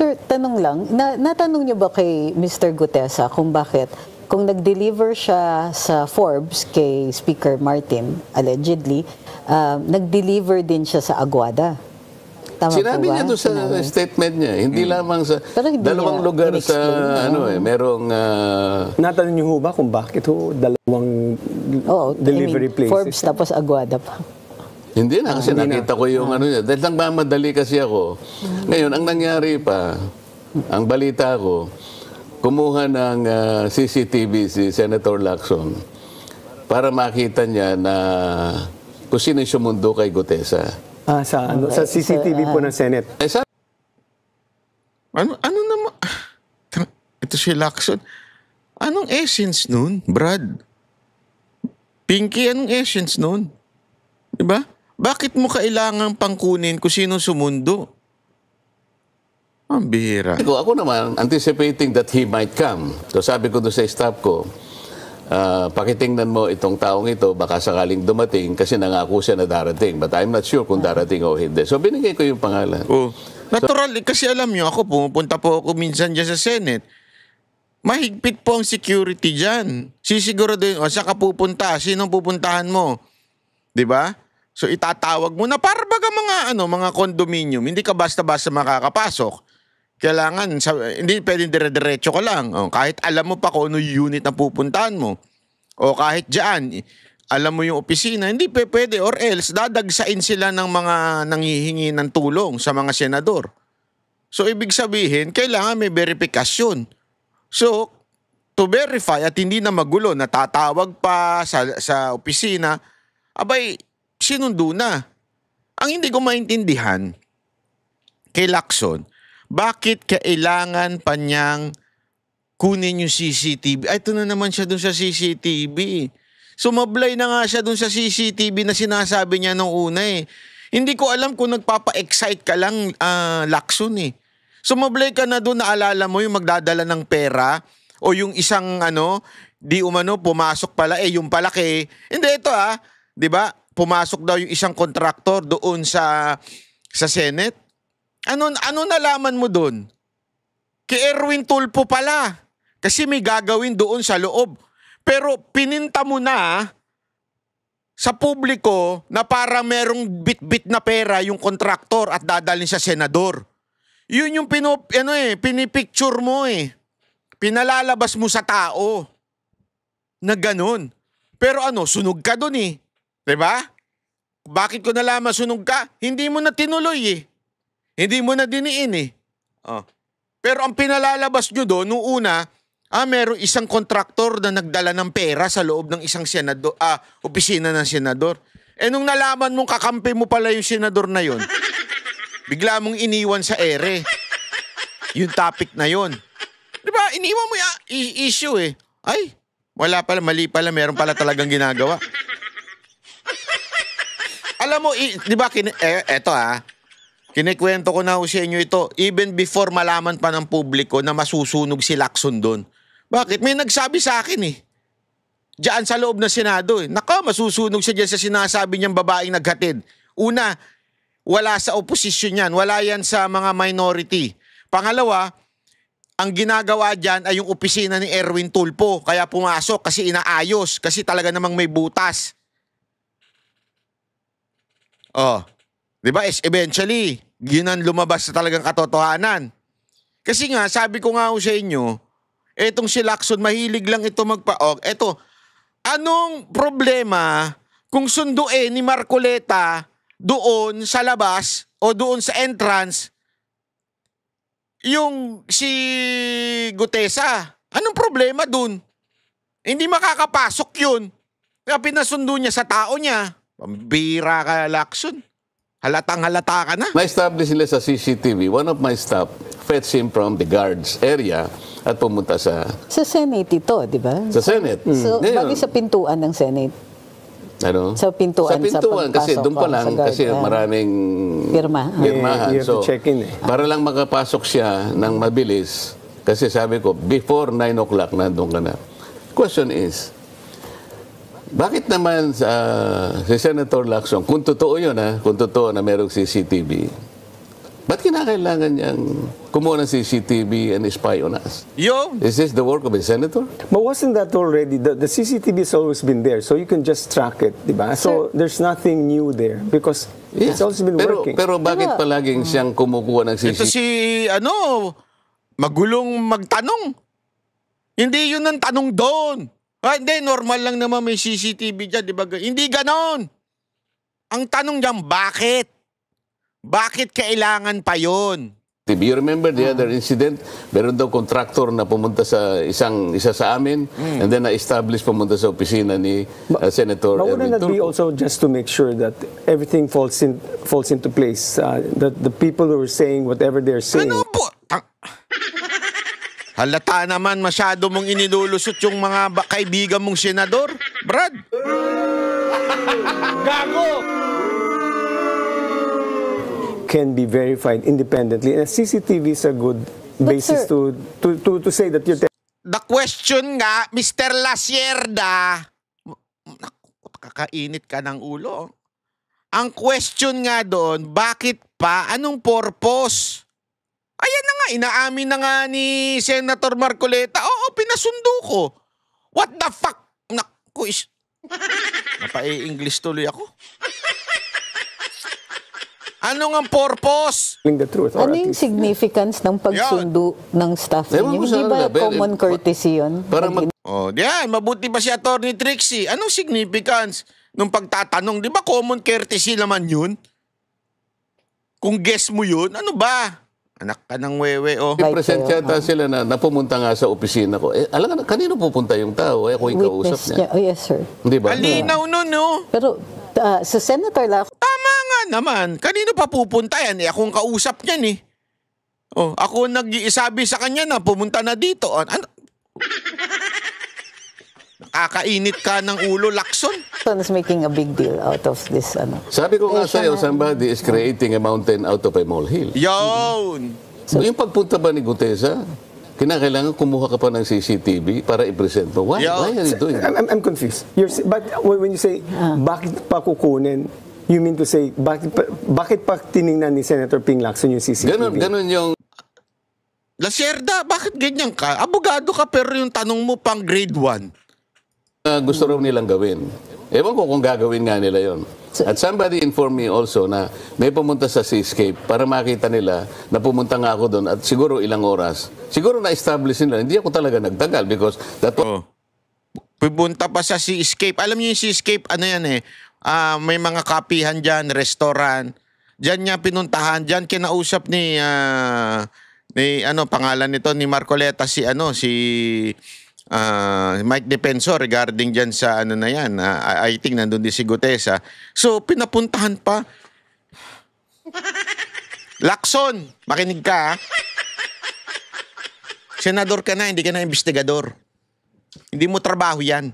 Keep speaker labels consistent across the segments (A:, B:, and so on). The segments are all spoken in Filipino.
A: Sir, tanong lang, natanong niyo ba kay Mr. Gutesa kung bakit, kung nag-deliver siya sa Forbes kay Speaker Martin, allegedly, nag-deliver din siya sa Aguada? Tama
B: Sinabi
A: po ba?
B: niya doon sa statement niya, hindi lamang sa
A: Pero hindi
B: dalawang
A: niya
B: lugar sa
A: in-explain,
B: merong
C: Natanong niyo ho ba kung bakit ho dalawang delivery places?
A: Forbes tapos Aguada pa.
B: hindi na kasi nakita ko yung ano niya. Dahil nagmamadali kasi ako. Ngayon, ang nangyari pa, ang balita ko, kumuha ng CCTV si Senator Lacson para makita niya na kung sino yung sumundo kay Gutesa.
C: Sa CCTV po ng Senate.
D: Ano naman? Ito si Lacson. Anong essence nun, Brad? Pinky, anong essence nun? Diba? Bakit mo kailangang pangkunin kung sino sumundo? Ang bihira.
B: Ako naman, anticipating that he might come. So sabi ko doon sa staff ko, pakitingnan mo itong taong ito, baka sakaling dumating kasi nangako siya na darating. But I'm not sure kung darating o hindi. So binigay ko yung pangalan.
D: Oh. Natural, kasi alam nyo, ako pumupunta po ako minsan dyan sa Senate. Mahigpit po ang security dyan. Sisiguro din, saan ka pupunta? Sinong pupuntahan mo? Diba? So itatawag mo na para baga mga condominium. Hindi ka basta-basta makakapasok. Kailangan, hindi pwedeng dire-diretso ka lang. Kahit alam mo pa kung ano yung unit na pupuntahan mo. O kahit dyan, alam mo yung opisina, hindi pwede. Or else, dadagsain sila ng mga nanghihingi ng tulong sa mga senador. So, ibig sabihin, kailangan may verifikasyon. So, to verify at hindi na magulo, natatawag pa sa opisina, abay, sinundo na. Ang hindi ko maintindihan kay Lacson, bakit kailangan pa niyang kunin yung CCTV? Ay, ito na naman siya dun sa CCTV. Sumablay na nga siya dun sa CCTV na sinasabi niya nung una eh. Hindi ko alam kung nagpapa-excite ka lang, Lacson eh. Sumablay ka na dun, naalala mo yung magdadala ng pera o yung isang di umano, pumasok pala yung palaki. Hindi, ito di ba? Pumasok daw yung isang kontraktor doon sa Senate. Ano nalaman mo doon? Kay Erwin Tulfo pala. Kasi may gagawin doon sa loob. Pero pininta mo na sa publiko na para merong bit-bit na pera yung kontraktor at dadalhin sa senador. Yun yung pinipicture mo eh. Pinalalabas mo sa tao na ganun. Pero sunog ka doon eh. Diba? Bakit ko nalaman sunog ka? Hindi mo na tinuloy eh. Hindi mo na diniin eh. Pero ang pinalalabas nyo doon, nung una, merong isang kontraktor na nagdala ng pera sa loob ng isang senador, opisina ng senador. Nung nalaman mong kakampi mo pala yung senador na yon, bigla mong iniwan sa ere. Yung topic na yon. Diba? Iniwan mo yung issue eh. Ay, wala pala, mali pala, meron pala talagang ginagawa. Alam mo, di ba, eto kinikwento ko na sa inyo ito, even before malaman pa ng publiko na masusunog si Lacson doon. Bakit? May nagsabi sa akin eh. Diyan sa loob ng Senado eh. Naka, masusunog siya dyan sa sinasabi niyang babaeng naghatid. Una, wala sa oposisyon yan. Wala yan sa mga minority. Pangalawa, ang ginagawa dyan ay yung opisina ni Erwin Tulfo. Kaya pumasok kasi inaayos. Kasi talaga namang may butas. Diba? Eventually, yun ang lumabas sa talagang katotohanan. Kasi nga, sabi ko nga sa inyo, etong si Lacson, mahilig lang ito eto, anong problema kung sunduin ni Marcoleta doon sa labas o doon sa entrance yung si Gutesa? Anong problema doon? Hindi makakapasok yun. Kaya pinasundo niya sa tao niya. Pambira ka, Lacson. Halatang-halata ka na.
B: Na-establish nila sa CCTV, one of my staff fetched him from the guards area at pumunta sa
A: Senate ito, di ba?
B: Sa Senate.
A: So, bagay sa pintuan ng Senate. Sa pintuan,
B: kasi doon pa lang, kasi maraming pirmahan.
C: You have to check in
B: para lang makapasok siya ng mabilis, kasi sabi ko, before 9 o'clock, nandun ka na. Question is, bakit naman si Senator Lacson, kung totoo yun kung totoo na merong CCTV, Ba't kinakailangan niyang kumuha ng CCTV and spy on us?
D: Yun.
B: Is this the work of a senator?
C: But wasn't that already, the CCTV has always been there, so you can just track it, di ba? So there's nothing new there because it's also been working.
B: Pero bakit palaging siyang kumukuha ng
D: Ito
B: CCTV?
D: si, magulong magtanong. Hindi yun ang tanong doon. Hindi, normal lang naman may CCTV dyan, di ba? Hindi ganon. Ang tanong diyan, bakit? Bakit kailangan pa yun?
B: You remember the other incident? Meron daw contractor na pumunta sa isa sa amin and then na-establish pumunta sa opisina ni Senator
C: But wouldn't
B: Erwin
C: that be
B: Tulfo.
C: also just to make sure that everything falls into place? That the people who are saying whatever they're saying.
D: Ano po? Halata naman masyado mong inilulusot yung mga kaibigan mong senador, Brad. Gago!
C: Can be verified independently. And CCTV is a good basis
A: sir-
C: to say that you're
D: The question nga, Mr. Lasierda, kakainit ka ng ulo. Ang question nga doon, bakit pa? Anong purpose? Ayan na nga, inaamin na nga ni Senator Marcoleta. Oo, pinasundo ko. What the fuck? Naku, Napa-English tuloy ako. Ano nga purpose?
C: telling the truth. Or
A: Ano
C: at
A: yung
C: least-
A: significance ng pagsundo ng staff
B: Ewan
A: ninyo?
B: ko sa
A: Hindi ba
B: kanila, pero-
A: common courtesy yun?
B: Para mag-
D: Oh, diyan, mabuti pa si Attorney Trixie. Anong significance nung pagtatanong? Di ba common courtesy naman yun? Kung guess mo yun, ano ba? Anak ka ng wewe, oh.
A: Right
B: present
A: kayo,
B: yata sila na pumunta nga sa opisina ko. Alam nga, kanino pupunta yung tao? Ako yung kausap
A: Witness
B: niya.
A: niya. Oh, yes, sir.
B: Di ba?
D: Alinaw nun, no?
A: Pero sa Senator Lacson,
D: Tama nga naman. Kanino pa pupunta yan? Akong kausap niyan, eh. Oh, ako nag-iisabi sa kanya na pumunta na dito. Ano? Nakakainit ka ng ulo, Lacson.
A: is making a big deal out of this.
B: Sabi ko nga
A: Eh, siya
B: sa'yo,
A: nga.
B: somebody is creating a mountain out of a molehill.
D: Yun.
B: Yung pagpunta ba ni Gutesa, kinakailangan kumuha ka pa ng CCTV para i-present mo. Why?
D: Yeah.
B: Why are you doing that?
C: I'm confused. But when you say, bakit pa kukunin, you mean to say, bakit pa tiningnan ni Senator Ping Lacson yung CCTV?
B: Ganon yung
D: Lasierda, bakit ganyan ka? Abogado ka pero yung tanong mo pang grade 1.
B: gusto raw nilang gawin. Ewan ko kung gagawin nga nila yon. At somebody informed me also na may pumunta sa Seascape para makita nila na pumunta nga ako doon at siguro ilang oras. Siguro na-establish nila. Hindi ako talaga nagtagal because that was
D: Oh. Pupunta pa sa Seascape. Alam niyo yung Seascape, ano yan eh. May mga kapihan dyan, restaurant. Diyan niya pinuntahan. Diyan kinausap ni pangalan nito, ni Marcoleta, si Mike Defensor regarding dyan sa ano na yan. I think nandun din si Gutesa. So, pinapuntahan pa. Lacson, makinig ka ha. Senador ka na, hindi ka na investigador. Hindi mo trabaho yan.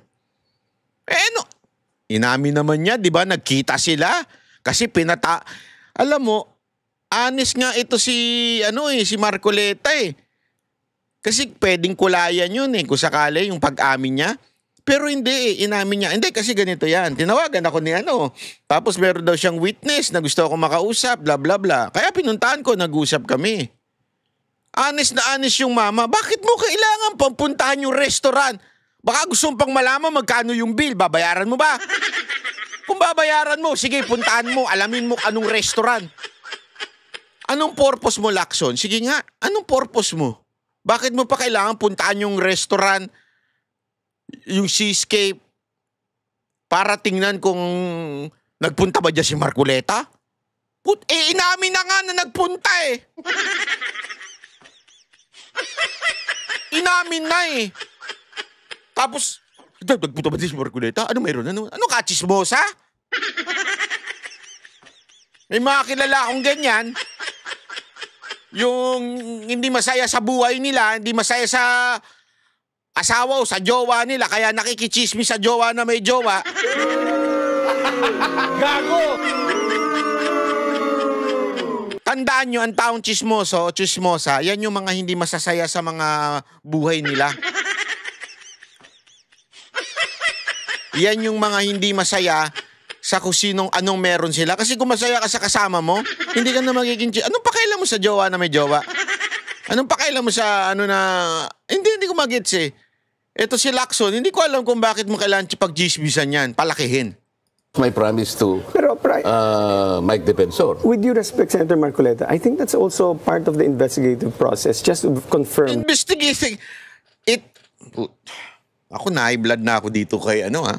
D: Inamin naman niya, di ba? Nagkita sila. Kasi alam mo, honest nga ito si Marcoleta eh. Kasi pwedeng kulayan yun eh, kung sakali yung pag-amin niya. Pero hindi eh, inamin niya. Hindi, kasi ganito yan. Tinawagan ako ni tapos meron daw siyang witness na gusto ako makausap, bla bla bla. Kaya pinuntahan ko, nag-usap kami. Honest na honest yung mama. Bakit mo kailangan pampuntahan yung restaurant? Baka gusto mong pang malaman magkano yung bill. Babayaran mo ba? Kung babayaran mo, sige, puntahan mo. Alamin mo anong restaurant. Anong purpose mo, Lacson? Sige nga, anong purpose mo? Bakit mo pa kailangan puntahan yung restaurant, yung Seascape, para tingnan kung nagpunta ba dyan si Marcoleta? Inamin na nga na nagpunta eh. Inamin na eh. Tapos, nagpunta ba dyan si Marcoleta? Ano mayroon? Ano kachismosa? May mga kilala akong ganyan. Yung hindi masaya sa buhay nila, hindi masaya sa asawa o sa jowa nila, kaya nakikichismis sa jowa na may jowa. Gago! Tandaan nyo, ang taong chismoso o chismosa, yan yung mga hindi masasaya sa mga buhay nila. Yan yung mga hindi masaya sa kung sinong anong meron sila. Kasi kung masaya ka sa kasama mo, hindi ka na magiging... Anong pakailan mo sa jowa na may jowa? Anong pakailan mo sa ano na... Hindi ko magets eh. Ito si Lacson, hindi ko alam kung bakit mo kailangan pag-gisbisan yan, palakihin.
B: My promise to
C: Pero,
B: Mike Defensor.
C: with due respect, Senator Marcoleta, I think that's also part of the investigative process, just to confirm.
D: Investigating. Ako na, blood na ako dito kay ano ha.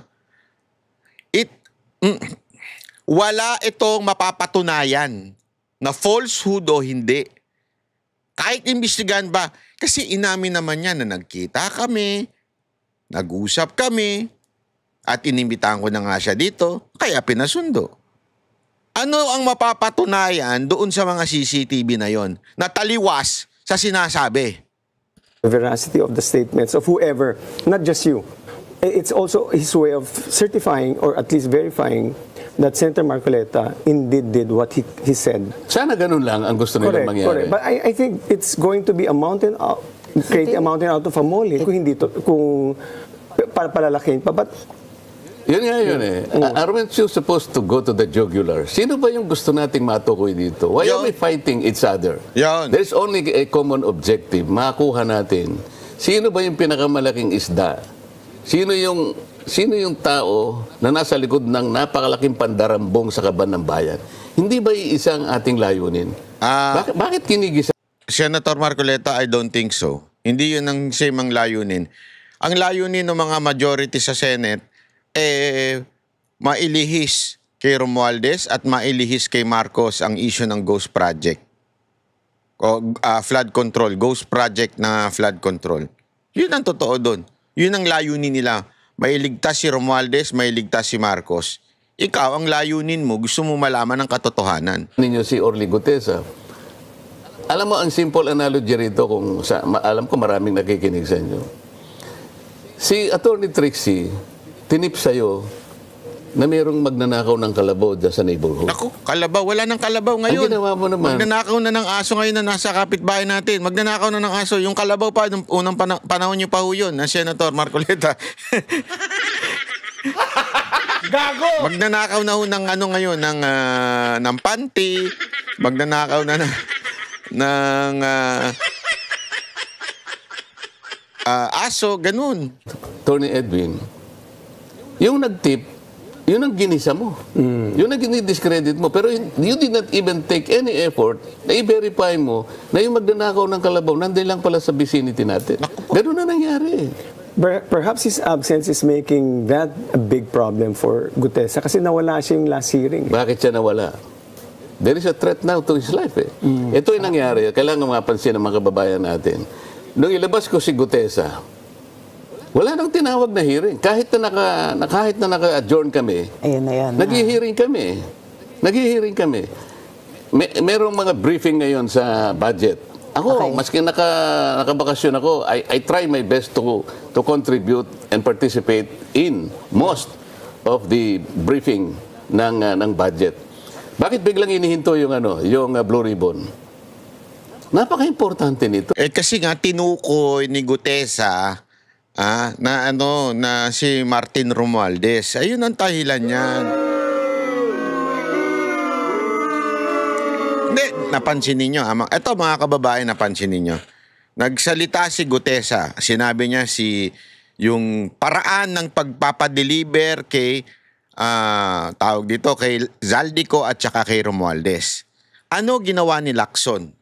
D: Wala itong mapapatunayan na falsehood o hindi. Kahit imbestigahan ba, kasi inamin naman niya na nagkita kami, nag-usap kami, at inimbitahan ko na nga siya dito, kaya pinasundo. Ano ang mapapatunayan doon sa mga CCTV na yon na taliwas sa sinasabi?
C: The veracity of the statements of whoever, not just you. It's also his way of certifying or at least verifying that Senator Marcoleta indeed did what he said.
B: Sana ganun lang ang gusto nilang mangyari.
C: Correct. But I think it's going to be a mountain out, creating a mountain out of a mole kung hindi to, kung palalakin pa. But
B: Yun nga yun eh. Aren't you supposed to go to the jugular? Sino ba yung gusto nating matukoy dito? Why are we fighting each other?
D: Yan.
B: There's only a common objective. Makuha natin. Sino ba yung pinakamalaking isda? Sino yung tao na nasa likod ng napakalaking pandarambong sa kaban ng bayan? Hindi ba iisa ang ating layunin? Bakit kinigisa?
D: Senator Marcoleta, I don't think so. Hindi yun ang same ang layunin. Ang layunin ng mga majority sa Senate, mailihis kay Romualdez at mailihis kay Marcos ang issue ng Ghost Project. O flood control, Ghost Project na flood control. Yun ang totoo doon. Yun ang layunin nila. Mailigtas si Romualdez, mailigtas si Marcos. Ikaw, ang layunin mo, gusto mo malaman ang katotohanan.
B: Ninyo si Orly Gutesa. Alam mo, ang simple analogy rito, alam ko maraming nakikinig sa inyo. Si Attorney Trixie, tinip sa'yo na mayroong magnanakaw ng kalabaw dyan sa neighborhood.
D: Ako, kalabaw. Wala nang kalabaw ngayon.
B: Ang ginawa mo naman.
D: Magnanakaw na ng aso ngayon na nasa kapitbahay natin. Magnanakaw na ng aso. Yung kalabaw pa, nung unang panahon niyo pa ho yun, na Senator Marcoleta.
C: gago!
D: Magnanakaw na ho ng ano ngayon, ng panty. Magnanakaw na ng aso, ganun.
B: Attorney Edwin, yung nag-tip, yun ang ginisa mo. Yun ang discredit mo. Pero you did not even take any effort na i-verify mo na yung magnanakaw ng kalabaw nandun lang pala sa vicinity natin. Ganun na nangyari.
C: Perhaps his absence is making that a big problem for Gutesa kasi nawala siya yung last hearing.
B: Bakit siya nawala? There is a threat now to his life eh. Ito yung nangyari. Kailangan mapansin ng mga kababayan natin. Nung ilabas ko si Gutesa, wala nang tinawag na hearing. Kahit na naka-adjourn kami,
A: Ayun na yan.
B: nag-hearing kami. Nag-hearing kami. Merong mga briefing ngayon sa budget. Ako,
A: Okay.
B: maski nakabakasyon ako, I try my best to contribute and participate in most of the briefing ng budget. Bakit biglang inihinto yung Blue Ribbon? Napaka-importante nito.
D: Kasi nga tinukoy ni Gutesa na si Martin Romualdez. Ayun ang dahilan niyan. Hindi, napansin ninyo. Ito mga kababayan, napansin ninyo. Nagsalita si Gutesa. Sinabi niya yung paraan ng pagpapadeliver kay tawag dito kay Zaldico at saka kay Romualdez. Ano ginawa ni Lacson?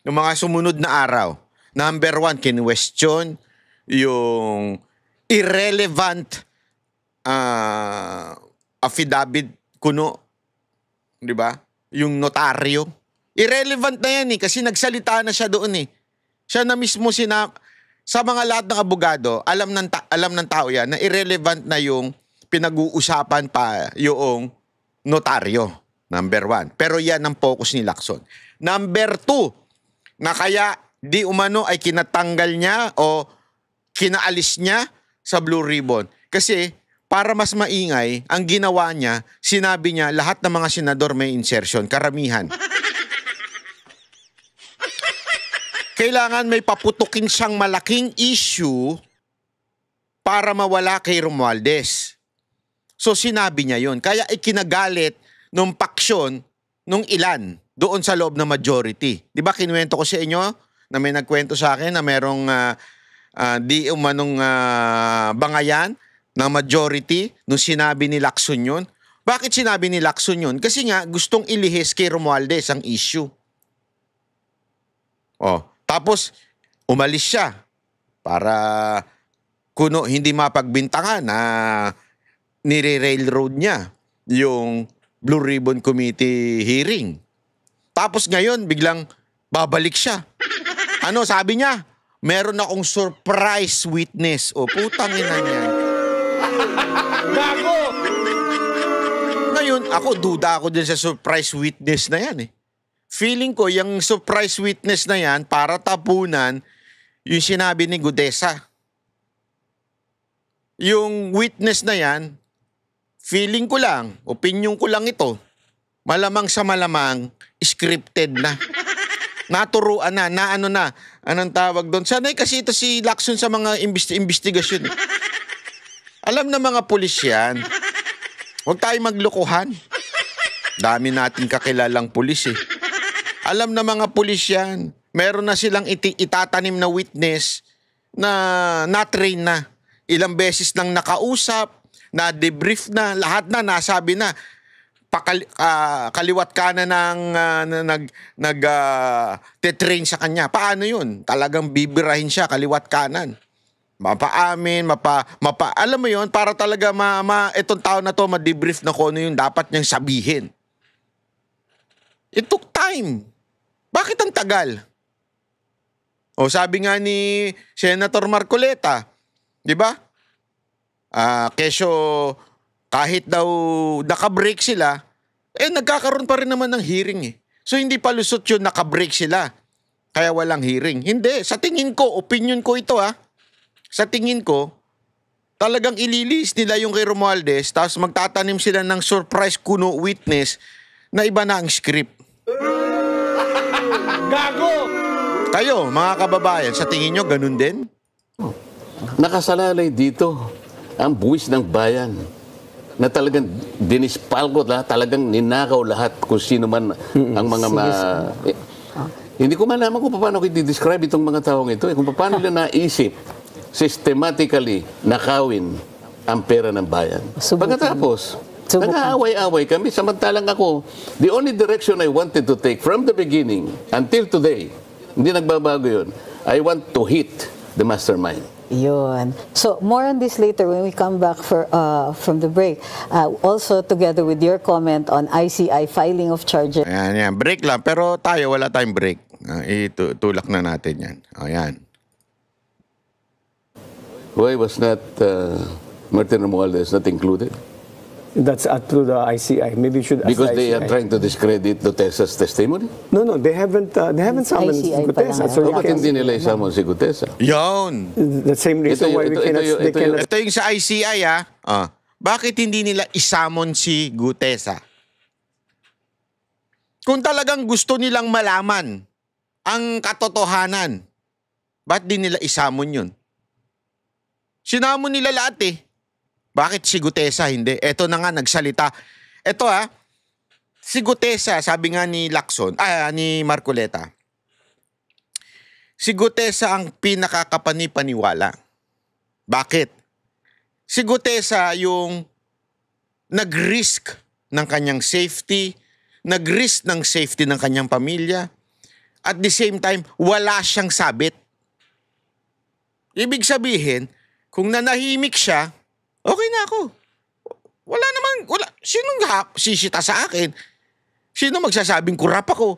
D: Yung mga sumunod na araw. Number 1, kinwestiyon yung irrelevant affidavit kuno, di ba? Yung notaryo. Irrelevant na yan kasi nagsalita na siya doon Siya na mismo sa mga lahat ng abogado, alam ng tao yan na irrelevant na yung pinag-uusapan pa yung notaryo. Number 1. Pero yan ang focus ni Lacson. Number 2, na kaya di umano ay kinatanggal niya o kinaalis niya sa Blue Ribbon. Kasi para mas maingay, ang ginawa niya, sinabi niya lahat ng mga senador may insertion, karamihan. Kailangan may paputukin siyang malaking issue para mawala kay Romualdez. So sinabi niya yun. Kaya ikinagalit nung paksyon nung ilan doon sa loob ng majority. Di ba kinuwento ko sa inyo na may nagkwento sa akin na merong di umanong bangayan ng majority nung sinabi ni Lacson yun. Bakit sinabi ni Lacson yun? Kasi nga gustong ilihis kay Romualdez ang issue. Oh, tapos umalis siya para kuno hindi mapagbintangan na nire-railroad niya yung Blue Ribbon Committee hearing. Tapos ngayon biglang babalik siya. Ano sabi niya? Meron akong surprise witness. O putang ina niya. Gago! Ngayon, duda ako din sa surprise witness na yan eh. Feeling ko, yung surprise witness na yan, para tapunan yung sinabi ni Gutesa. Yung witness na yan, feeling ko lang, opinion ko lang ito, malamang sa malamang, scripted na. Naturuan na, anong tawag doon? Sanay kasi ito si Lacson sa mga investigasyon. Alam na mga pulis yan. Huwag tayo maglukuhan. Dami natin kakilalang pulis eh. Alam na mga pulis yan. Meron na silang itatanim na witness na na-train na. Ilang beses nang nakausap, na-debrief na, lahat na, nasabi na. Kaliwat kanan nag-train sa kanya. Paano yun? Talagang bibirahin siya, kaliwat kanan. Mapaamin, alam mo yun, para talaga itong tao na to, ma-debrief na kung ano yung dapat niyang sabihin. It took time. Bakit ang tagal? O sabi nga ni Senator Marcoleta, di ba? Kesyo, kahit daw nakabreak sila, nagkakaroon pa rin naman ng hearing eh. So hindi pa lusot yun, nakabreak sila. Kaya walang hearing. Hindi, sa tingin ko, opinion ko ito sa tingin ko, talagang ililis nila yung kay Romualdez, tapos magtatanim sila ng surprise kuno witness na iba na ang script. Gago! Kayo, mga kababayan, sa tingin nyo, ganun din?
B: Nakasalalay dito ang buwis ng bayan na talagang dinispalko lahat, talagang ninakaw lahat kung sino man ang mga hindi ko malaman kung paano ko i-describe itong mga taong ito. Kung paano nila naisip systematically nakawin ang pera ng bayan. Pagkatapos, nag-aaway-away kami, samantalang ako, the only direction I wanted to take from the beginning until today, hindi nagbabago yun, I want to hit the mastermind.
A: Yun. So, more on this later when we come back from the break. Also, together with your comment on ICI filing of charges.
D: Ayan. Break lang. Pero tayo, wala tayong break. Itulak na natin yan. Ayan.
B: Why was not Martin Romualdez not included?
C: That's up to the ICI. Maybe you should ask
B: Because
C: the
B: they are
C: ICI.
B: trying to discredit Dutesa's testimony?
C: No, they haven't summoned
A: ICI pa
C: Gutesa.
A: lang.
C: So
B: Bakit hindi nila isamon si Gutesa?
D: Yun.
C: the same reason why we cannot, they cannot.
D: Ito yung sa ICI bakit hindi nila isamon si Gutesa? Kung talagang gusto nilang malaman ang katotohanan, ba't di nila isamon yun? Sinamon nila lahat eh. Bakit si Gutesa hindi? Eto na nga nagsalita. Eto si Gutesa, sabi nga ni Lacson, ni Marcoleta, si Gutesa ang pinakakapanipaniwala. Bakit? Si Gutesa yung nag-risk ng kanyang safety, nag-risk ng safety ng kanyang pamilya, at the same time, wala siyang sabit. Ibig sabihin, kung nanahimik siya, okay na ako. Wala. Sinong sisita sa akin? Sino magsasabing kurap ako?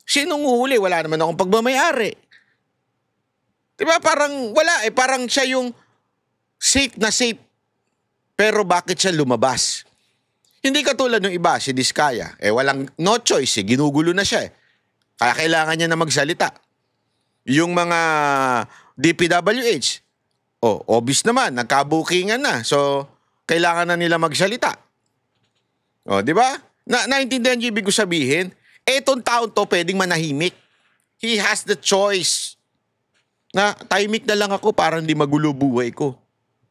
D: Sinong uhuli? Wala naman akong pagmamayari. Diba parang wala parang siya yung safe na safe. Pero bakit siya lumabas? Hindi katulad ng iba, si Diskaya. Walang no choice, ginugulo na siya Kaya kailangan niya na magsalita. Yung mga DPWH, obvious naman, nagkabukingan na. So, kailangan na nila magsalita. Di ba? Naintindihan niyo ibig ko sabihin? Etong taon to pwedeng manahimik. He has the choice. Na tahimik na lang ako para hindi magulo buhay ko.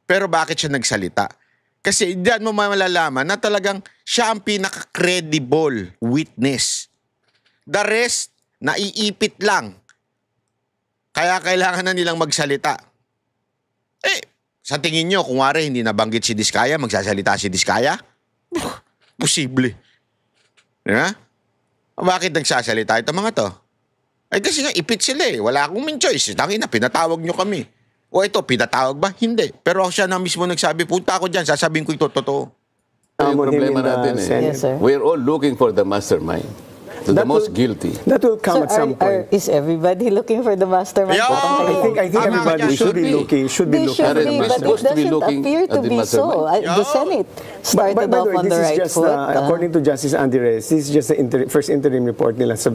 D: Pero bakit siya nagsalita? Kasi diyan mo malalaman na talagang siya ang pinaka-credible witness. The rest, naiipit lang. Kaya kailangan na nilang magsalita. Sa tingin nyo, kung wari hindi nabanggit si Diskaya, magsasalita si Diskaya? Posible. Diba? Bakit nagsasalita ito mga to? Kasi nga, ipit sila eh. Wala akong min choice. Tangina, pinatawag nyo kami. O ito, pinatawag ba? Hindi. Pero siya na mismo nagsabi, punta ako dyan, sasabihin ko ito totoo.
B: Yung
C: Amon him
B: problema
C: in the
B: natin
C: Senate.
A: Yes, sir.
B: we're all looking for the mastermind, the
C: That
B: most
C: will-
B: guilty.
C: That will come
A: So,
C: at some point.
A: is everybody looking for the mastermind?
D: Yo!
C: I think
D: Tama
C: everybody
D: ka dyan.
C: should be
B: Should be.
C: looking. Should be
A: They
C: looking.
A: should
B: Karen,
A: be,
B: we're
A: but it
B: supposed to be
A: doesn't
B: looking
A: appear to
B: at the
A: be so.
B: mastermind.
A: The Senate started
C: by the
A: off
C: way,
A: on the
C: this is
A: right
C: just
A: foot.
C: according to Justice Andy Reyes, this is just the first interim report nila
A: Yes.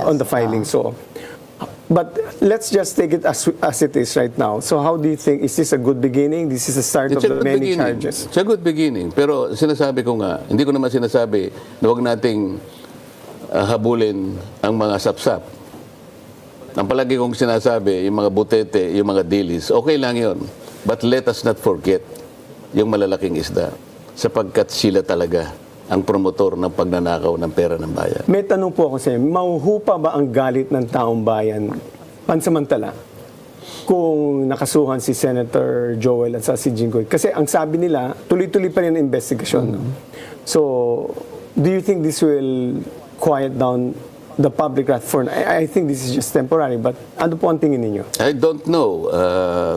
C: on the filing. So, but let's just take it as it is right now. So, how do you think? Is this a good beginning? This is the start
B: It's
C: of
B: a
C: the
B: good
C: many
B: beginning.
C: charges.
B: It's a good beginning. Pero sinasabi ko nga, hindi ko naman sinasabi na huwag nating habulin ang mga sapsap. Ang palagi kong sinasabi, yung mga butete, yung mga dilis, okay lang yon. But let us not forget yung malalaking isda sapagkat sila talaga ang promotor ng pagnanakaw ng pera ng bayan.
C: May tanong po ako sa inyo, mauhupa ba ang galit ng taong bayan pansamantala kung nakasuhan si Senator Joel at sa si Jinggoy? Kasi ang sabi nila, tuloy-tuloy pa rin ang investigasyon. No? So, do you think this will quiet down the public wrath for... I think this is just temporary, but ano po ang tingin ninyo?
B: I don't know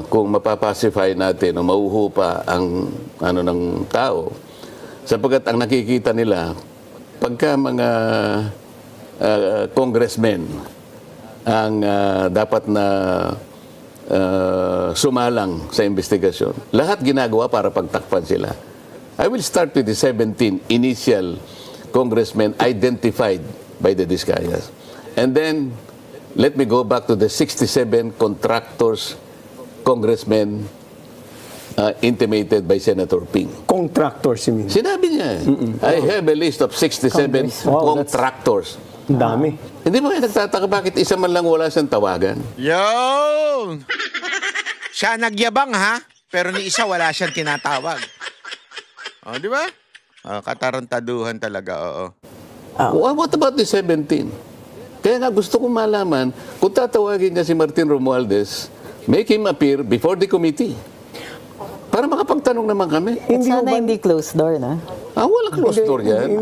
B: kung mapapacify natin o mauhupa ang ano ng tao. Sapagkat ang nakikita nila, pagka mga congressmen ang dapat na sumalang sa investigasyon, lahat ginagawa para pagtakpan sila. I will start with the 17 initial congressmen identified by the Discayas. And then, let me go back to the 67 contractors, congressmen, intimated by Senator Ping.
C: Contractors, you mean?
B: Sinabi niya, I have a list of 67
A: Congress.
C: Wow,
B: contractors.
C: Ang dami.
B: Hindi ba kayo nagtataka bakit isa man lang wala siyang tawagan?
D: Yun! Siya nagyabang ha, pero ni isa wala siyang tinatawag. Di ba? Katarantaduhan talaga, oo.
B: What about the 17? Kaya nga gusto kong malaman, kung tatawagin niya si Martin Romualdez, make him appear before the committee. Para makapagtanong naman kami.
A: At sana hindi closed door, na?
B: Walang closed door yan.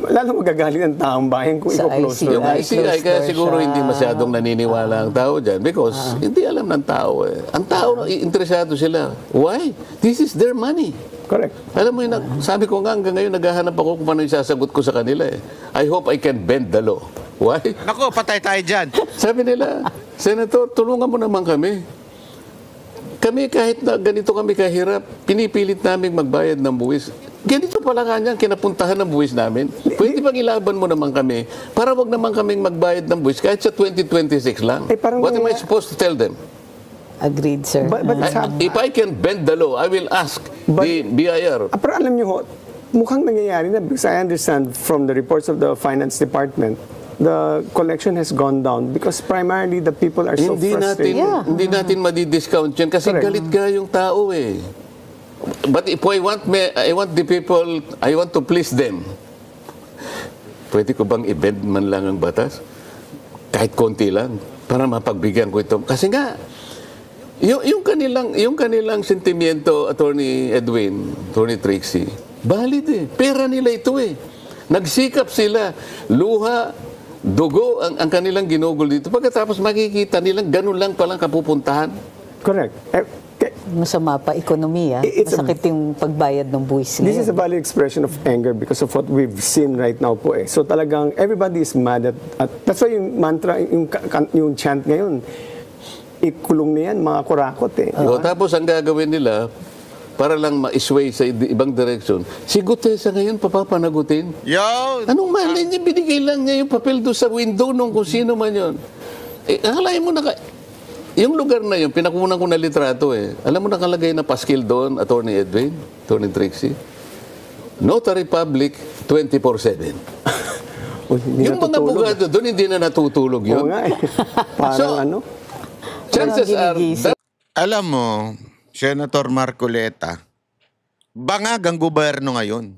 C: Lalo magagaling ang taong bayan kung
A: Sa
C: i-close
A: ICI.
C: door.
B: Yung ICI, kaya
A: door
B: siguro
A: siya.
B: hindi masyadong naniniwala ang tao dyan because hindi alam ng tao eh. Ang tao, interesado sila. Why? This is their money.
C: Correct.
B: Alam mo yun, sabi ko nga hanggang ngayon, naghahanap ako kung paano yung sasagot ko sa kanila eh. I hope I can bend the law. Why?
D: Nako, patay tayo dyan.
B: Sabi nila, Senator, tulungan mo naman kami. Kami kahit na ganito kami kahirap, pinipilit namin magbayad ng buwis. Ganito pala nga niyan, kinapuntahan ng buwis namin. Pwede bang ilaban mo naman kami para wag naman kaming magbayad ng buwis kahit sa 2026 lang?
C: parang
B: What am I supposed to tell them?
A: Agreed, sir.
C: But it's
B: If I can bend the law, I will ask the BIR.
C: Pero alam niyo ho, mukhang nangyayari na because I understand from the reports of the Finance Department, the collection has gone down because primarily the people are so
B: Hindi natin,
C: frustrated.
A: Yeah.
B: hindi natin madi-discount yan kasi
C: Correct.
B: galit ga yung tao eh. But if I want the people, I want to please them. Pwede ko bang i-bend man lang ang batas? Kahit konti lang para mapagbigyan ko ito. Kasi nga, yung kanilang sentimiento, Attorney Edwin, Attorney Trixie, valid eh. Pera nila ito eh. Nagsikap sila, luha, dugo ang kanilang ginugol dito. Pagkatapos makikita nilang ganun lang palang kapupuntahan.
C: Correct.
A: Masama pa ekonomiya.
C: It's a-
A: Masakit yung pagbayad ng buwis
C: This is a
A: ngayon.
C: valid expression of anger because of what we've seen right now po eh. So talagang everybody is mad at that's why yung mantra, yung chant ngayon, ikulong na yan, mga kurakot eh.
B: O, tapos ang gagawin nila, para lang ma-sway sa ibang direksyon, si Gutesa ngayon papapanagutin.
D: Yo!
B: Anong mali niya? Binigay lang niya yung papel doon sa window nung kung sino man yun. Akalain mo na yung lugar na yun, pinakunan ko na litrato eh. Alam mo nakalagay na paskil doon, Attorney Edwin, Attorney Trixie? Notary Public 24/7.
C: Hindi
B: Yung mga
C: natutulog.
B: bugado doon, hindi na natutulog
C: Oo
B: yun.
C: nga eh. Parang
B: So,
C: ano?
B: Chances are,
A: ginigising.
D: Alam mo, Senator Marcoleta, bangag ang gobyerno ngayon.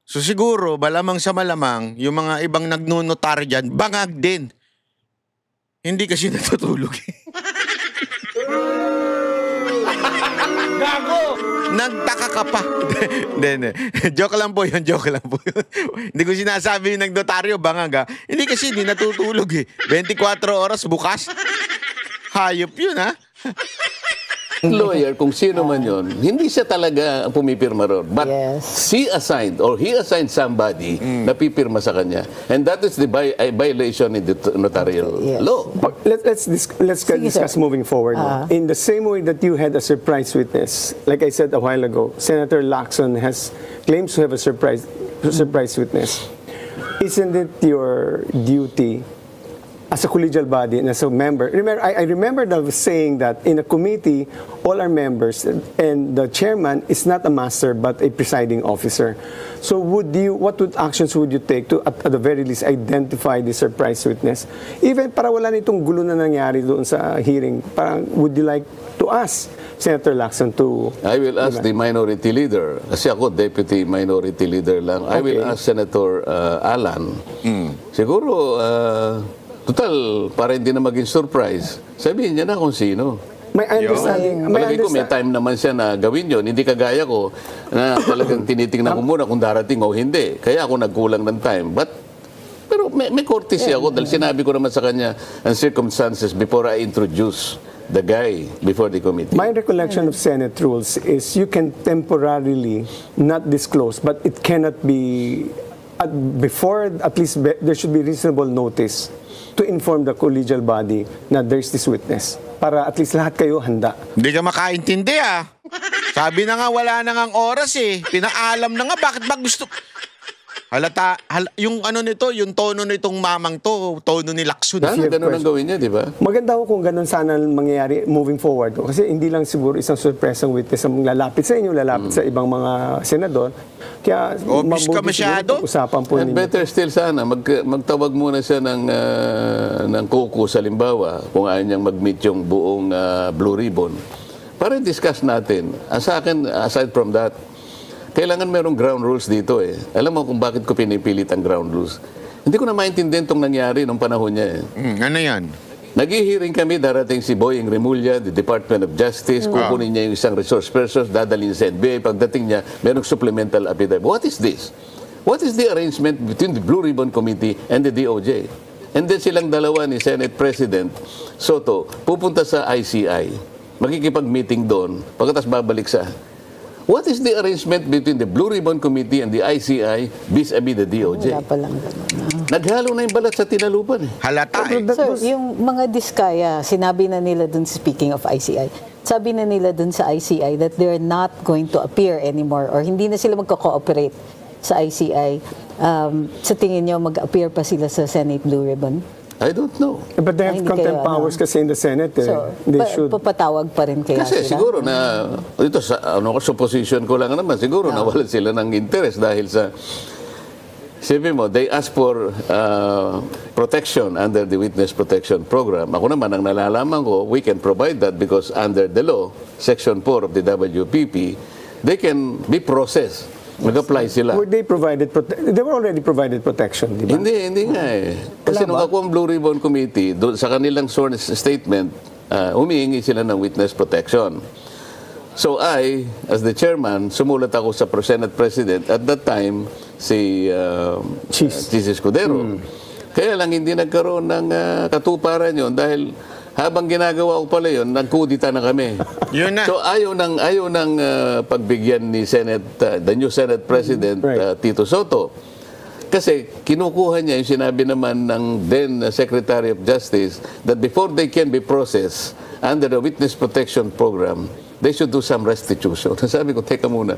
D: So siguro, malamang sa malamang, yung mga ibang nagnunotar dyan, bangag din. Hindi kasi natutulog. Gago! Nagtaka ka pa. Hindi. Joke lang po yun, joke lang po yun. Hindi ko sinasabi yung nagnotaryo, bangag ha. Hindi kasi hindi natutulog eh. 24 oras bukas. Hayop yun ha.
B: Lawyer, kung sino man yon, hindi siya talaga ang pumipirma ron. But
A: Yes.
B: he assigned somebody na pipirma sa kanya. And that is the violation in the notarial
A: Yes.
B: law.
C: Let's discuss
A: sir.
C: moving forward. In the same way that you had a surprise witness, like I said a while ago, Senator Lacson claims to have a surprise witness. Isn't it your duty as a collegial body and as a member? I remember that saying that in a committee, all our members and the chairman is not a master but a presiding officer. So what actions would you take to, at the very least, identify the surprise witness? Even para wala nitong gulo na nangyari doon sa hearing, parang would you like to ask Senator Lacson to...
B: I will ask the minority leader. Kasi ako, deputy minority leader lang. I will ask Senator Alan. Siguro, total, para hindi na maging surprise, sabihin niya na kung sino.
C: My understanding...
B: Palagi ko may time naman siya na gawin yun. Hindi kagaya ko na talagang tinitingnan ko muna kung darating o hindi. Kaya ako nagkulang ng time. Pero may courtesy ako dahil sinabi ko naman sa kanya ang circumstances before I introduce the guy before the committee.
C: My recollection of Senate rules is you can temporarily not disclose, but it cannot be before, at least there should be reasonable notice to inform the collegial body na there's this witness para at least lahat kayo handa.
D: Hindi ka makaintindi ah. Sabi na nga wala na ngang oras eh. Pinaalam na nga bakit ba gusto... yung ano nito, yung tono nitong mamang to, tono ni Lacson.
B: Sana ganun ang gawin niya, di ba?
C: Maganda ko kung ganun sana mangyayari moving forward. Kasi hindi lang siguro isang surpresang witness ang lalapit sa inyo, lalapit sa ibang mga senador. Kaya
D: Obvious ka masyado.
C: Usapan po
B: And
C: ninyo.
B: better still sana, magtawag muna siya ng caucus, halimbawa, kung ayaw niyang mag-meet yung buong Blue Ribbon. Para discuss natin. Sa akin, aside from that, kailangan merong ground rules dito eh. Alam mo kung bakit ko pinipilit ang ground rules? Hindi ko na maintindihan itong nangyari nung panahon niya eh.
D: Ano yan?
B: Nag-hearing kami, darating si Boying Remulla, the Department of Justice, kukunin niya yung isang resource person, dadalhin sa NBI, pagdating niya, merong supplemental affidavit. What is this? What is the arrangement between the Blue Ribbon Committee and the DOJ? And then silang dalawa ni Senate President Soto, pupunta sa ICI, makikipag-meeting doon, pagkatapos babalik sa... What is the arrangement between the Blue Ribbon Committee and the ICI vis-a-vis the DOJ?
A: Wala pa lang ganun.
B: Naghalo na yung balat sa tinalupan eh.
D: Halata eh.
A: Sir, yung mga diskaya, sinabi na nila dun, speaking of ICI, sabi na nila dun sa ICI that they're not going to appear anymore or hindi na sila magko-cooperate sa ICI. Sa tingin nyo, mag-appear pa sila sa Senate Blue Ribbon?
B: I don't know.
C: But they have
A: Hindi
C: contempt
A: kayo,
C: powers kasi in the Senate.
A: So,
C: They should.
A: papatawag pa rin kaya
B: Kasi
A: sila?
B: siguro na, ito sa supposition ko lang naman, siguro nawalan sila ng interest dahil sa, sabi mo, they ask for protection under the Witness Protection Program. Ako naman, ang nalalaman ko, we can provide that because under the law, Section 4 of the WPP, they can be processed. Mag-apply sila.
C: Were they provided they were already provided protection, di ba?
B: Hindi nga eh. Kasi nung ako ang Blue Ribbon Committee, doon sa kanilang sworn statement, humihingi sila ng witness protection. So I, as the chairman, sumulat ako sa Senate President at that time, si Chis Escudero. Kaya lang hindi nagkaroon ng katuparan yun dahil habang ginagawa ko pala yun, nagkudita na kami.
D: Yun na.
B: So ayaw ng pagbigyan ni the new Senate President Tito Soto. Kasi kinukuha niya yung sinabi naman ng then Secretary of Justice that before they can be processed under the Witness Protection Program, they should do some restitution. Sabi ko, teka muna.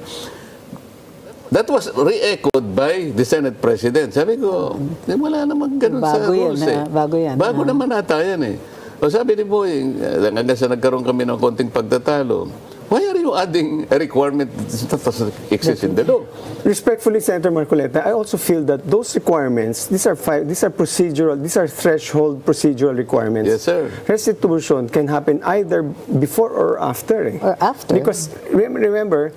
B: That was re-echoed by the Senate President. Sabi ko, wala naman ganun sa rules eh.
A: Bago yan.
B: Bago naman ata yan eh. O sabi ni Boying, hanggang sa nagkaroon kami ng konting pagtatalo, why are you adding a requirement that doesn't exist in the law?
C: Respectfully, Senator Marcoleta, I also feel that those requirements, these are threshold procedural requirements.
B: Yes, sir.
C: Restitution can happen either before or after.
A: Or after.
C: Because remember,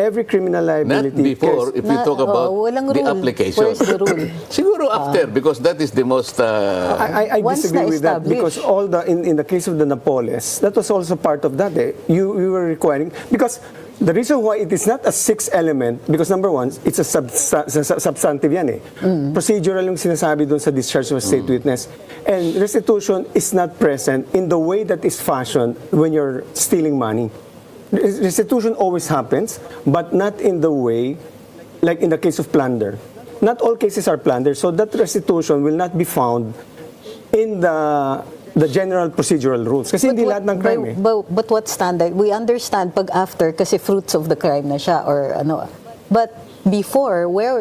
C: every criminal
B: Not
C: liability
B: before, if you talk about
A: walang
B: the
A: rule.
B: application.
A: Where's the rule?
B: Siguro after, because that is the most...
C: I
A: Once
C: disagree with that because
A: na-established.
C: all the in the case of the Napoles, that was also part of that. You were requiring because the reason why it is not a sixth element because number one, it's a substantive yan eh. Procedural yung sinasabi doon sa discharge of a state witness, and restitution is not present in the way that is fashioned when you're stealing money. Restitution always happens, but not in the way like in the case of plunder. Not all cases are plunder, so that restitution will not be found in the general procedural rules. Kasi hindi lahat ng crime eh.
A: But what standard? We understand pag after kasi fruits of the crime na siya or ano. But before, what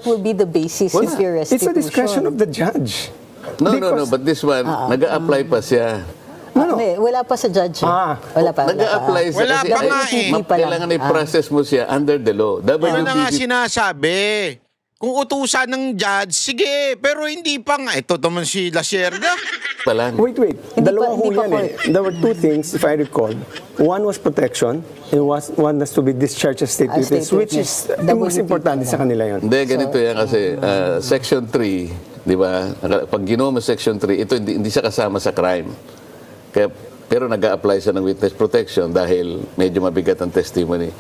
A: will be the basis
B: Wala.
A: of your restitution?
C: It's a discretion of the judge.
B: No,
C: Because-
B: but this one, nag-a-apply pa siya.
A: Hindi, wala pa sa judge. Wala pa.
B: Nag-a-apply siya.
D: Wala
B: kasi
D: pa nga eh.
B: Kailangan i-process mo siya under the law.
D: Ano na nga
B: WBC
D: sinasabi? Kung utusan ng judge, sige, pero hindi pa nga. Ito naman si Lacerda.
B: pa lang.
C: Wait. Dalawa ho
A: hindi pa
C: yan eh. There were two things, if I recall. One was protection, and one has to be discharged as state
A: As
C: witness,
A: state
C: which
A: witness.
C: is the most
A: WPP
C: importante sa kanila yun.
B: Hindi, ganito yan kasi Section 3, di ba? Pag ginawa mo Section 3, ito hindi siya kasama sa crime. Pero nag-a-apply siya ng witness protection dahil medyo mabigat ang testimony.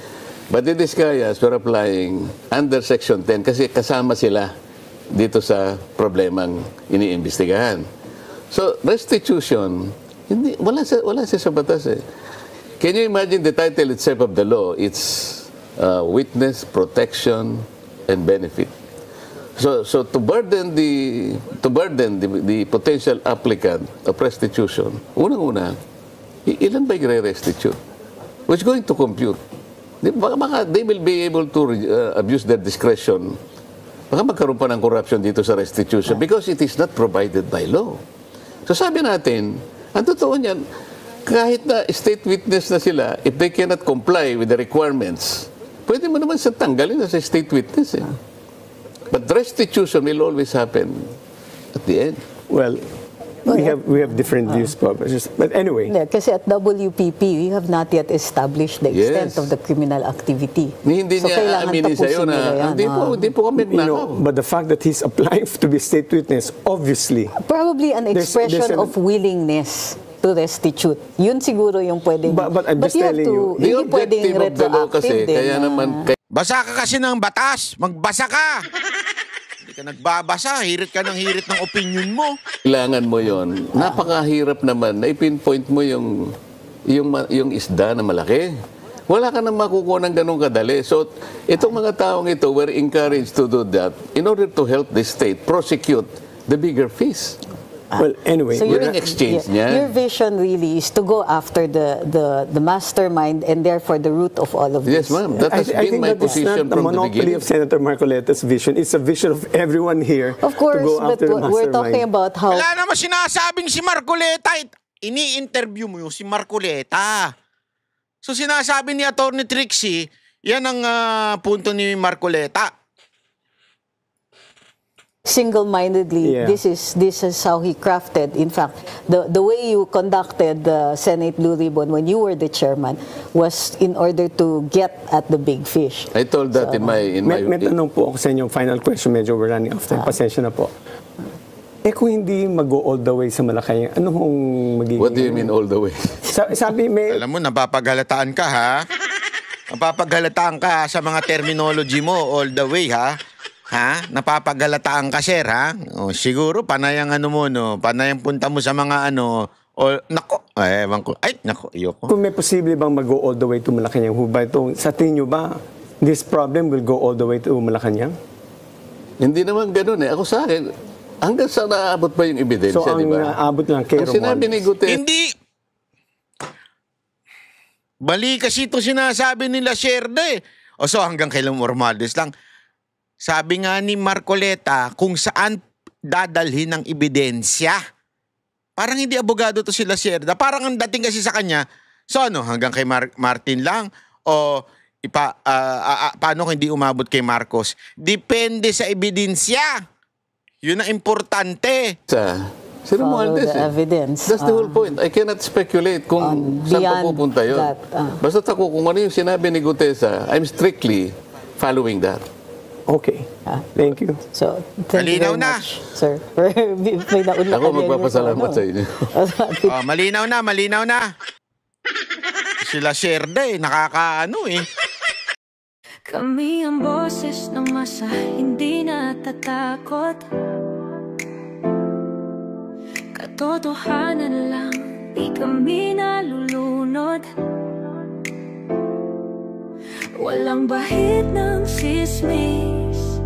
B: But in this case, we're applying under Section 10 kasi kasama sila dito sa problemang iniimbestigahan. So, restitution, wala siya sa batas eh. Can you imagine the title itself of the law? It's witness protection and benefit. So to burden the potential applicant of restitution, unang-una, ilan ba i-restitute? Who's going to compute? Baka they will be able to abuse their discretion. Baka magkaroon pa ng corruption dito sa restitution because it is not provided by law. So sabi natin, ang totoo niyan, kahit na state witness na sila, if they cannot comply with the requirements, pwede mo naman sa tanggalin na sa state witness eh. But restitution will always happen at the end.
C: Well, we have different views, but anyway.
A: Hindi, kasi at WPP, we have not yet established the extent
B: Yes.
A: of the criminal activity.
B: Hindi niya
A: kailangan
B: aaminin sa'yo
A: tapusin nila
B: na
A: yan,
B: hindi po kami
C: You know,
B: nagnakaw.
C: but the fact that he's applying to be state witness, obviously,
A: Probably an
C: There's
A: expression
C: an-
A: of willingness to restitute. Yun siguro yung pwedeng...
C: But I'm just
A: you have
C: telling you,
A: to, hindi pwedeng
B: objective of the law kasi,
A: retroactive din.
B: kaya naman,
D: Basa ka kasi ng batas. Magbasa ka. Hindi ka nagbabasa. Hirit ka ng hirit ng opinion mo.
B: kailangan mo yon. Napakahirap naman na i-pinpoint mo yung isda na malaki. Wala ka nang makukuha ng ganun kadali. So, itong mga taong ito were encouraged to do that in order to help the state prosecute the bigger fish.
C: well, anyway,
A: So
B: Yun
A: your-
B: ang exchange
A: yeah,
B: niya.
A: Your vision really is to go after the mastermind and therefore the root of all of
B: Yes,
A: this.
B: ma'am. That has
C: I
B: been
C: think
B: my
C: that is
B: position
C: not the
B: from the
C: monopoly
B: beginning.
C: of Senator Marcoleta's vision. It's a vision of everyone here
A: Of course,
C: to go
A: but
C: after the
A: we're talking
C: mastermind.
A: about how...
D: Wala naman sinasabing si Marcoleta. Ini-interview mo yung si Marcoleta. So sinasabi ni Atty. Trixie, yan ang punto ni Marcoleta.
A: Single-mindedly,
C: Yeah.
A: this is how he crafted. In fact, the way you conducted the Senate Blue Ribbon when you were the chairman was in order to get at the big fish.
B: I told that in my...
C: May tanong po ako sa inyong final question. Medyo we're running off time. Pasensya na po. Kung hindi mag-go all the way sa Malacanang, ano hong magiging...
B: What do you mean all the way?
C: Sabi, may...
D: Alam mo, napapagalataan ka ha. Napapagalataan ka sa mga terminology mo all the way ha. Ha? Napapagalataan ka, sir, ha? O, siguro, panay ang ano mo, no? Panay ang punta mo sa mga ano... O, nako, ewan ko. Ay, nako, iyoko.
C: Kung may posible bang mag-go all the way to Malacanang, ho ba ito, sa tingin nyo ba, this problem will go all the way to Malacanang?
B: Hindi naman ganun eh. Ako sa akin, hanggang sa naabot pa yung ebidensya,
C: So, ang
B: di ba?
C: naabot lang kay
B: Ang sinabi ni
C: Romualdez.
B: Gutierrez,
D: Hindi. Bali kasi ito sinasabi nila Sherda eh. O so hanggang kay Romualdez lang. Sabi nga ni Marcoleta kung saan dadalhin ng ebidensya. Parang hindi abogado to sila Sherda. Parang ang dating kasi sa kanya, so ano, hanggang kay Martin lang? O paano kung hindi umabot kay Marcos? Depende sa ebidensya. Yun ang importante.
A: follow
B: Romualdez,
A: the evidence.
B: That's the whole point. I cannot speculate kung saan
A: beyond
B: papupunta yun.
A: that,
B: Basta ako, kung ano yung sinabi ni Gutesa, I'm strictly following that.
C: Okay. Thank you.
A: So, thank you
D: Malinaw
A: very
D: na.
A: much, sir. May nauna
B: Ako magpapasalamat sa inyo.
D: Oh, malinaw na. Sila Sherda nakakaano eh.
E: Kami ang boses ng masa, hindi natatakot. Katotohanan lang, di kami nalulunod. Walang bahid ng sismis,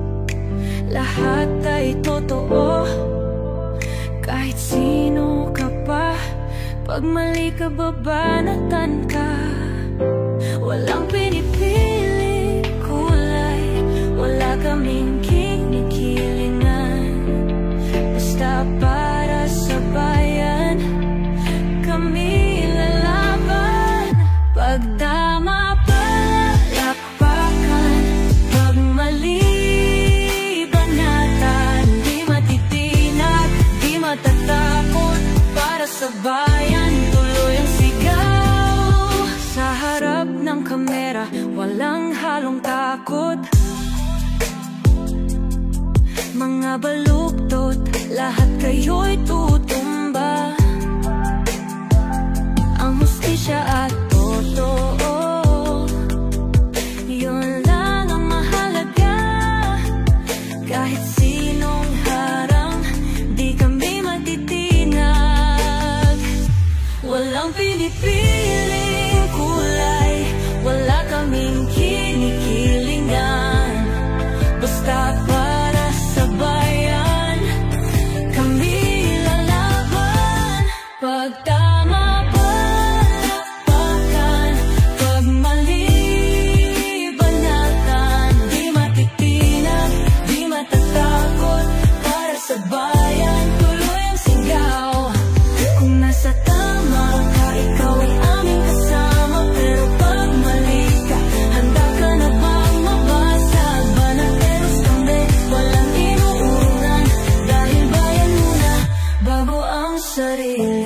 E: lahat ay totoo. Kahit sino ka pa, pag mali ka babanatan ka. Walang pinipili kulay, wala kaming kinikilingan. Basta para sa bayan, kami lalaban. Pag tama palapakan, pag mali banatan. Di matitinag, di matatakot, para sa bayan tuloy ang sigaw. Sa harap ng kamera, walang halong takot. Mga baluktot, lahat kayo'y tutumba. Ang hustisya at totoo, yun lang ang mahalaga. Kahit sinong harang, di kami matitinag. Walang pinipiling kulay, wala kaming kinikilingan. Basta para sa bayan, kami lalaban. Pag tama palapakan, pag mali banatan. Di matitinag, di matatakot, para sa bayan tuloy ang sigaw. Kung nasa tama ka, ikaw ay aming kasama. Pero pag mali ka, handa ka na bang mabasag? Banateros kami, walang inuunan. Dahil bayan muna, bago ang sarili.